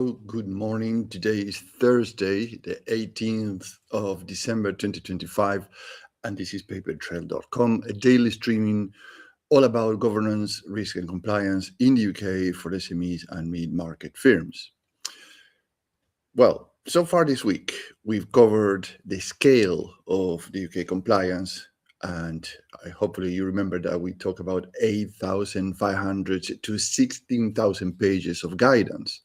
Good morning. Today is Thursday, the 18th of December 2025, and this is papertrail.com, a daily streaming all about governance, risk, and compliance in the UK for SMEs and mid-market firms. Well, so far this week, we've covered the scale of the UK compliance, and hopefully you remember that we talk about 8,500 to 16,000 pages of guidance.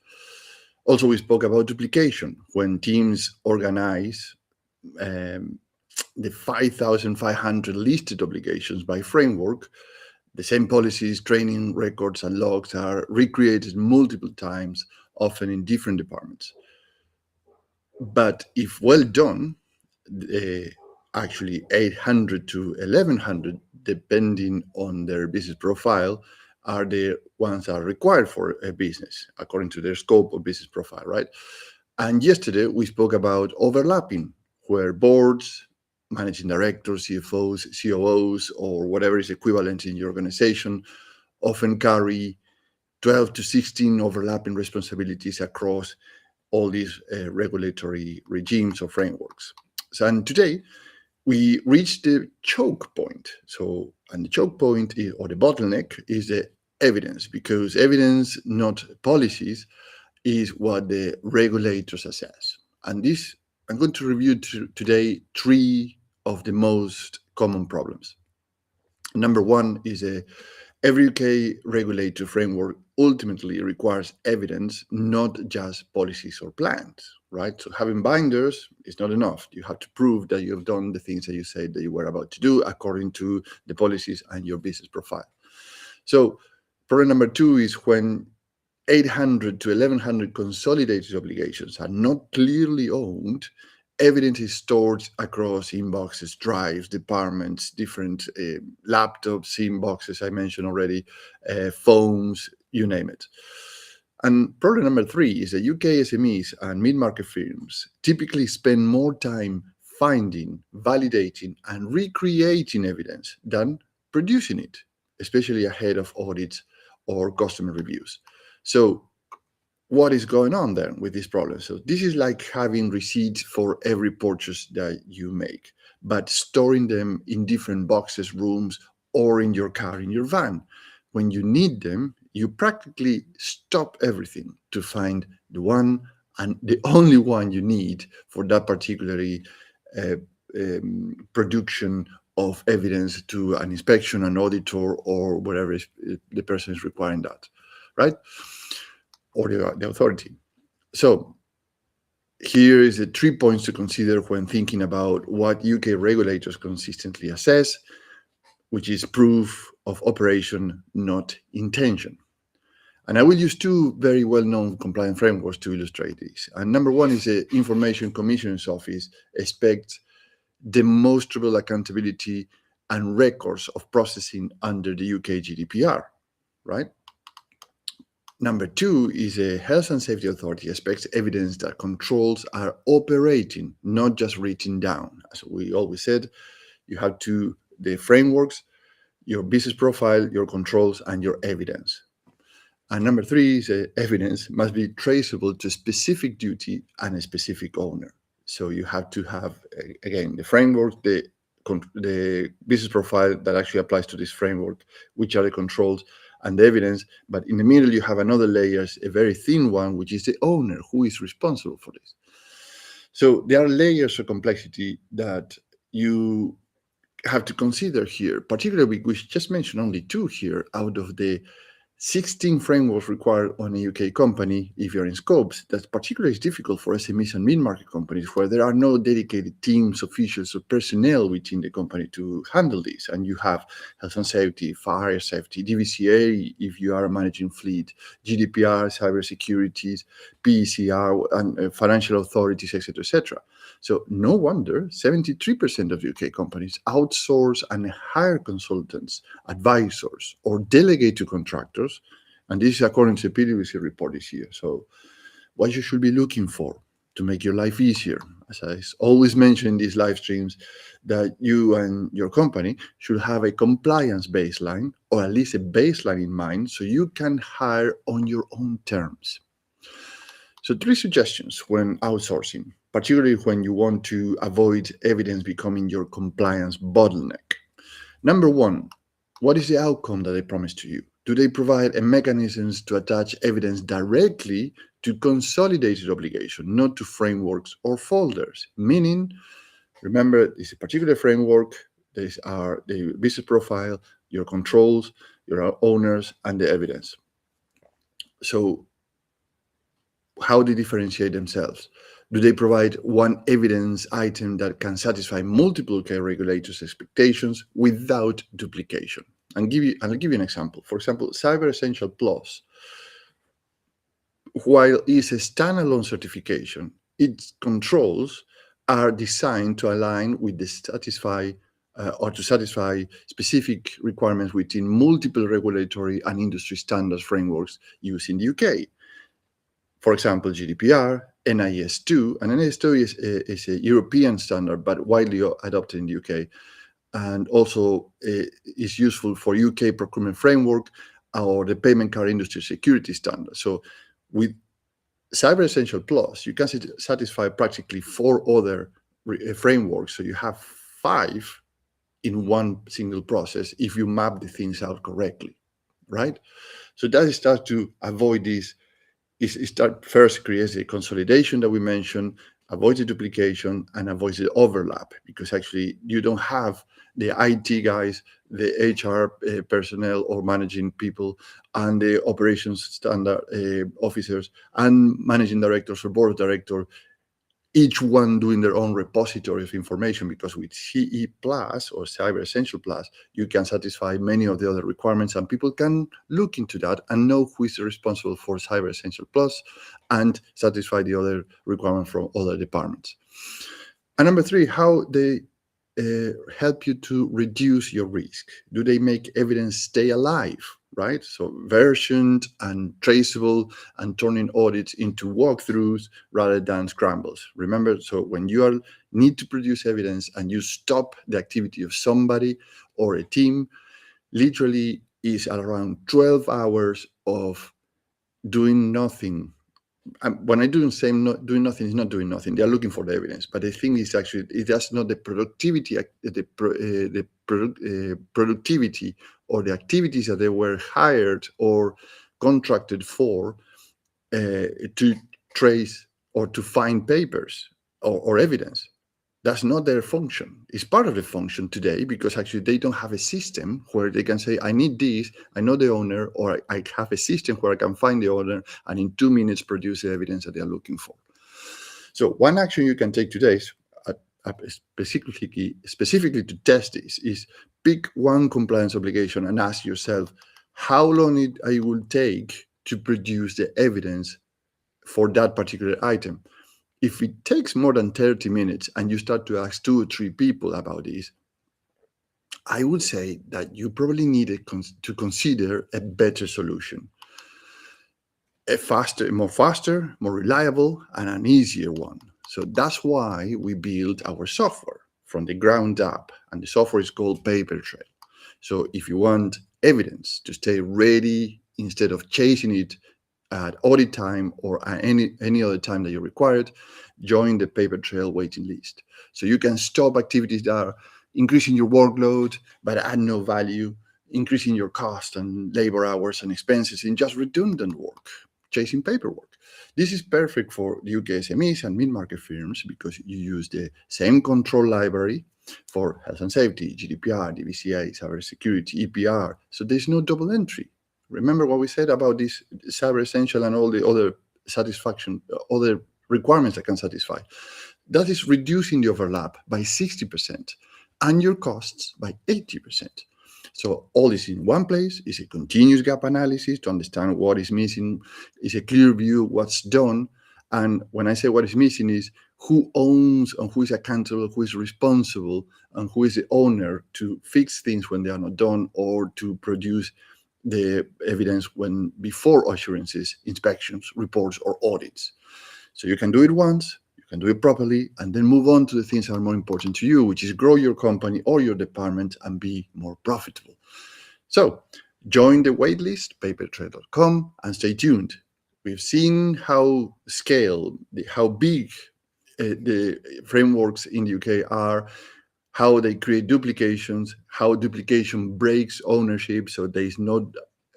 Also, we spoke about duplication when teams organize the 5,500 listed obligations by framework. The same policies, training records, and logs are recreated multiple times, often in different departments. But if well done, actually 800 to 1100, depending on their business profile, are the ones that are required for a business according to their scope of business profile, right? And yesterday we spoke about overlapping, where boards, managing directors, CFOs, COOs, or whatever is equivalent in your organization often carry 12 to 16 overlapping responsibilities across all these regulatory regimes or frameworks. And today we reach the choke point. And the choke point is, or the bottleneck is the evidence, because evidence, not policies, is what the regulators assess. And this, I'm going to review today three of the most common problems. Number one is every UK regulatory framework ultimately requires evidence, not just policies or plans, right? So having binders is not enough. You have to prove that you have done the things that you said that you were about to do according to the policies and your business profile. So problem number two is when 800 to 1100 consolidated obligations are not clearly owned, evidence is stored across inboxes, drives, departments, different laptops, inboxes, I mentioned already, phones, you name it. And problem number three is that UK SMEs and mid-market firms typically spend more time finding, validating, and recreating evidence than producing it, especially ahead of audits or customer reviews. So what is going on then with this problem? So this is like having receipts for every purchase that you make, but storing them in different boxes, rooms, or in your car, in your van. When you need them, you practically stop everything to find the one and the only one you need for that particularly production of evidence to an inspection, an auditor, or whatever the person is requiring that, right? Or the authority. So here is the 3 points to consider when thinking about what UK regulators consistently assess, which is proof of operation, not intention. And I will use two very well-known compliance frameworks to illustrate this. And number one is the Information Commissioner's Office expects demonstrable accountability and records of processing under the UK GDPR, right? Number two is a Health and Safety Authority expects evidence that controls are operating, not just written down. As we always said, you have the frameworks, your business profile, your controls, and your evidence. And number three is evidence must be traceable to a specific duty and a specific owner. So you have to have, again, the framework, the business profile that actually applies to this framework, which are the controls, and the evidence, but in the middle you have another layer, a very thin one, which is the owner who is responsible for this. So there are layers of complexity that you have to consider here, particularly we just mentioned only two here out of the 16 frameworks required on a UK company. If you're in scopes, that's particularly difficult for SMEs and mid-market companies where there are no dedicated teams, officials, or personnel within the company to handle this. And you have health and safety, fire safety, DVCA if you are managing fleet, GDPR, cybersecurity, PECR, and financial authorities, etc., etc. So no wonder 73% of UK companies outsource and hire consultants, advisors, or delegate to contractors. And this is according to the PwC report this year. So what you should be looking for to make your life easier, as I always mention in these live streams, that you and your company should have a compliance baseline, or at least a baseline in mind, so you can hire on your own terms. So 3 suggestions when outsourcing, particularly when you want to avoid evidence becoming your compliance bottleneck. Number 1, what is the outcome that they promise to you? Do they provide a mechanisms to attach evidence directly to consolidated obligation, not to frameworks or folders? Meaning, remember, this is a particular framework, these are the business profile, your controls, your owners, and the evidence. So how they differentiate themselves? Do they provide one evidence item that can satisfy multiple UK regulators' expectations without duplication? I'll give you an example. For example, Cyber Essential Plus, while it's a standalone certification, its controls are designed to align with the satisfy specific requirements within multiple regulatory and industry standards frameworks used in the UK. For example, GDPR, NIS2, and NIS2 is a European standard, but widely adopted in the UK, and also is useful for UK procurement framework or the payment card industry security standard. So with Cyber Essential Plus, you can satisfy practically 4 other frameworks. So you have 5 in one single process if you map the things out correctly, right? So that starts to avoid this. It first creates a consolidation that we mentioned, avoids the duplication, and avoids the overlap, because actually you don't have the IT guys, the HR personnel or managing people, and the operations standard officers and managing directors or board of directors, each one doing their own repository of information, because with CE Plus or Cyber Essential Plus, you can satisfy many of the other requirements, and people can look into that and know who is responsible for Cyber Essential Plus and satisfy the other requirements from other departments. And number 3, how they help you to reduce your risk. Do they make evidence stay alive, right? So versioned and traceable, and turning audits into walkthroughs rather than scrambles. Remember, so when you need to produce evidence and you stop the activity of somebody or a team, literally is around 12 hours of doing nothing. When I do say doing nothing, is not doing nothing. They are looking for the evidence, but the thing is actually that's not the productivity, productivity or the activities that they were hired or contracted for to trace or to find papers or evidence. That's not their function. It's part of the function today, because actually they don't have a system where they can say, I need this, I know the owner, or I have a system where I can find the owner and in 2 minutes produce the evidence that they are looking for. So one action you can take today, specifically to test this, is pick one compliance obligation and ask yourself how long it will take to produce the evidence for that particular item. If it takes more than 30 minutes and you start to ask 2 or 3 people about this, I would say that you probably need to consider a better solution. A faster, more reliable, and an easier one. So that's why we build our software from the ground up, and the software is called Papertrail. So if you want evidence to stay ready instead of chasing it at audit time or at any other time that you require it, join the Papertrail waiting list. So you can stop activities that are increasing your workload but add no value, increasing your cost and labor hours and expenses in just redundant work, chasing paperwork. This is perfect for the UK SMEs and mid-market firms because you use the same control library for health and safety, GDPR, DVCA, cybersecurity, EPR. So there's no double entry. Remember what we said about this Cyber Essential and all the other other requirements that can satisfy. That is reducing the overlap by 60% and your costs by 80%. So all is in one place. It's a continuous gap analysis to understand what is missing. It's a clear view of what's done. And when I say what is missing is who owns and who is accountable, who is responsible, and who is the owner to fix things when they are not done or to produce the evidence before assurances, inspections, reports, or audits. So you can do it once, you can do it properly, and then move on to the things that are more important to you, which is grow your company or your department and be more profitable. So join the waitlist, papertrail.com, and stay tuned. We've seen how how big the frameworks in the UK are, how they create duplications, how duplication breaks ownership, so there is not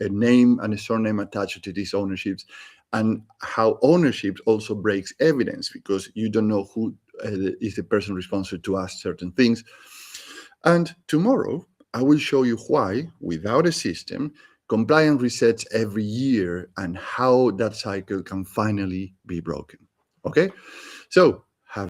a name and a surname attached to these ownerships, and how ownership also breaks evidence because you don't know who is the person responsible to ask certain things. And tomorrow, I will show you why, without a system, compliance resets every year and how that cycle can finally be broken. Okay? So